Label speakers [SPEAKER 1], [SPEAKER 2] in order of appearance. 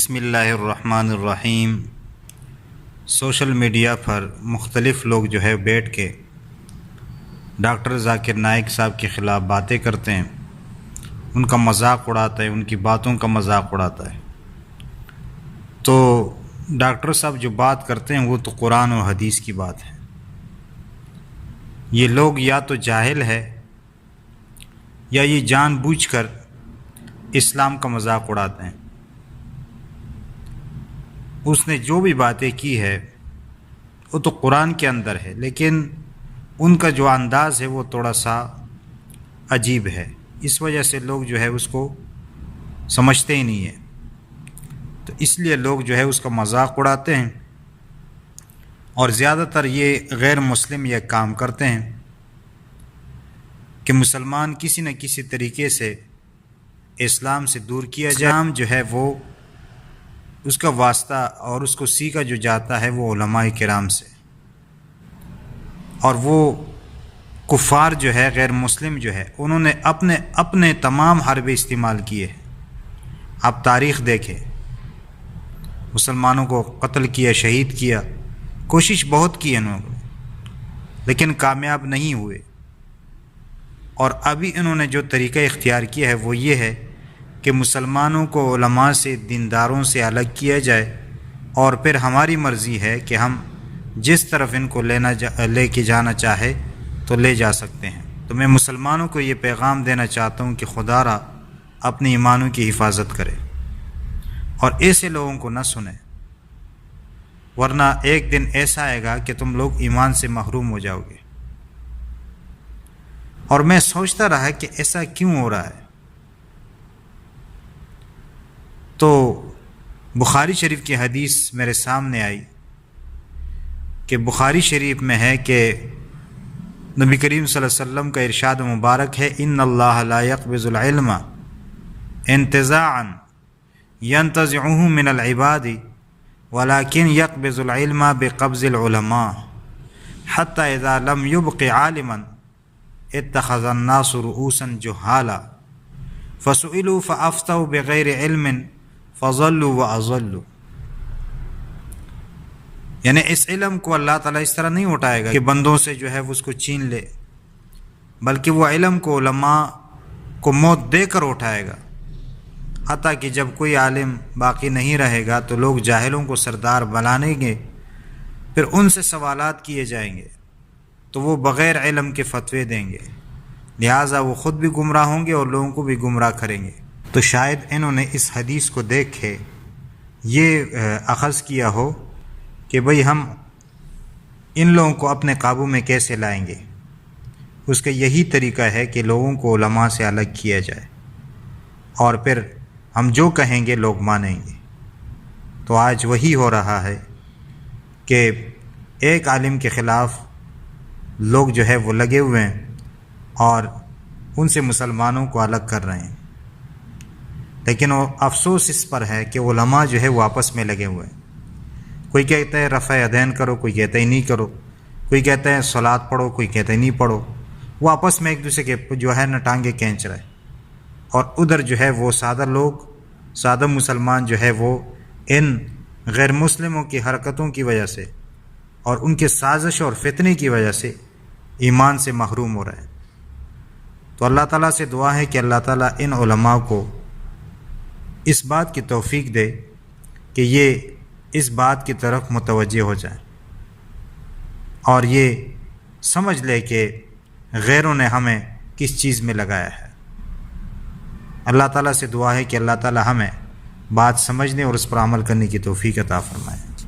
[SPEAKER 1] بسم اللہ الرحمن الرحیم۔ سوشل میڈیا پر مختلف لوگ جو ہے بیٹھ کے ڈاکٹر ذاکر نائک صاحب کے خلاف باتیں کرتے ہیں، ان کا مذاق اڑاتا ہے، ان کی باتوں کا مذاق اڑاتا ہے۔ تو ڈاکٹر صاحب جو بات کرتے ہیں وہ تو قرآن و حدیث کی بات ہے۔ یہ لوگ یا تو جاہل ہے یا یہ جان بوجھ کر اسلام کا مذاق اڑاتے ہیں۔ اس نے جو بھی باتیں کی ہے وہ تو قرآن کے اندر ہے، لیکن ان کا جو انداز ہے وہ تھوڑا سا عجیب ہے، اس وجہ سے لوگ جو ہے اس کو سمجھتے ہی نہیں ہیں۔ تو اس لیے لوگ جو ہے اس کا مذاق اڑاتے ہیں، اور زیادہ تر یہ غیر مسلم یہ کام کرتے ہیں کہ مسلمان کسی نہ کسی طریقے سے اسلام سے دور کیا جائے۔ اسلام جو ہے وہ اس کا واسطہ اور اس کو سیکھا جو جاتا ہے وہ علماء کرام سے، اور وہ کفار جو ہے غیر مسلم جو ہے انہوں نے اپنے تمام حربے استعمال کیے ہیں۔ آپ تاریخ دیکھیں، مسلمانوں کو قتل کیا، شہید کیا، کوشش بہت کی انہوں نے، لیکن کامیاب نہیں ہوئے۔ اور ابھی انہوں نے جو طریقہ اختیار کیا ہے وہ یہ ہے کہ مسلمانوں کو علماء سے، دینداروں سے الگ کیا جائے، اور پھر ہماری مرضی ہے کہ ہم جس طرف ان کو لے کے جانا چاہے تو لے جا سکتے ہیں۔ تو میں مسلمانوں کو یہ پیغام دینا چاہتا ہوں کہ خدا را اپنے ایمانوں کی حفاظت کرے اور ایسے لوگوں کو نہ سنیں، ورنہ ایک دن ایسا آئے گا کہ تم لوگ ایمان سے محروم ہو جاؤ گے۔ اور میں سوچتا رہا کہ ایسا کیوں ہو رہا ہے۔ تو بخاری شریف کی حدیث میرے سامنے آئی کہ بخاری شریف میں ہے کہ نبی کریم صلی اللہ علیہ وسلم کا ارشاد مبارک ہے، ان اللہ لا يقبض العلم انتزاعا ينتزعه من العباد ولكن يقبض العلم بقبض العلماء حتى اذا لم يبق عالما اتخذ الناس رؤوسا جهالا فسئلوا فافتوا بغیر علم فضلوا واضلوا۔ یعنی اس علم کو اللہ تعالیٰ اس طرح نہیں اٹھائے گا کہ بندوں سے جو ہے اس کو چھین لے، بلکہ وہ علم کو علماء کو موت دے کر اٹھائے گا، حتیٰ کہ جب کوئی عالم باقی نہیں رہے گا تو لوگ جاہلوں کو سردار بنائیں گے، پھر ان سے سوالات کیے جائیں گے تو وہ بغیر علم کے فتوے دیں گے، لہٰذا وہ خود بھی گمراہ ہوں گے اور لوگوں کو بھی گمراہ کریں گے۔ تو شاید انہوں نے اس حدیث کو دیکھ کے یہ اخذ کیا ہو کہ بھئی ہم ان لوگوں کو اپنے قابو میں کیسے لائیں گے۔ اس کا یہی طریقہ ہے کہ لوگوں کو علماء سے الگ کیا جائے، اور پھر ہم جو کہیں گے لوگ مانیں گے۔ تو آج وہی ہو رہا ہے کہ ایک عالم کے خلاف لوگ جو ہے وہ لگے ہوئے ہیں اور ان سے مسلمانوں کو الگ کر رہے ہیں، لیکن وہ افسوس اس پر ہے کہ علماء جو ہے وہ آپس میں لگے ہوئے ہیں۔ کوئی کہتا ہے رفع یدین کرو، کوئی کہتا ہے نہیں کرو، کوئی کہتا ہے صلاۃ پڑھو، کوئی کہتا ہے نہیں پڑھو۔ وہ آپس میں ایک دوسرے کے جو ہے نا ٹانگیں کھینچ رہے، اور ادھر جو ہے وہ سادہ لوگ، سادہ مسلمان جو ہے وہ ان غیر مسلموں کی حرکتوں کی وجہ سے اور ان کے سازش اور فتنے کی وجہ سے ایمان سے محروم ہو رہے ہیں۔ تو اللہ تعالیٰ سے دعا ہے کہ اللہ تعالیٰ ان علماء کو اس بات کی توفیق دے کہ یہ اس بات کی طرف متوجہ ہو جائیں اور یہ سمجھ لے کہ غیروں نے ہمیں کس چیز میں لگایا ہے۔ اللہ تعالیٰ سے دعا ہے کہ اللہ تعالیٰ ہمیں بات سمجھنے اور اس پر عمل کرنے کی توفیق عطا فرمائے۔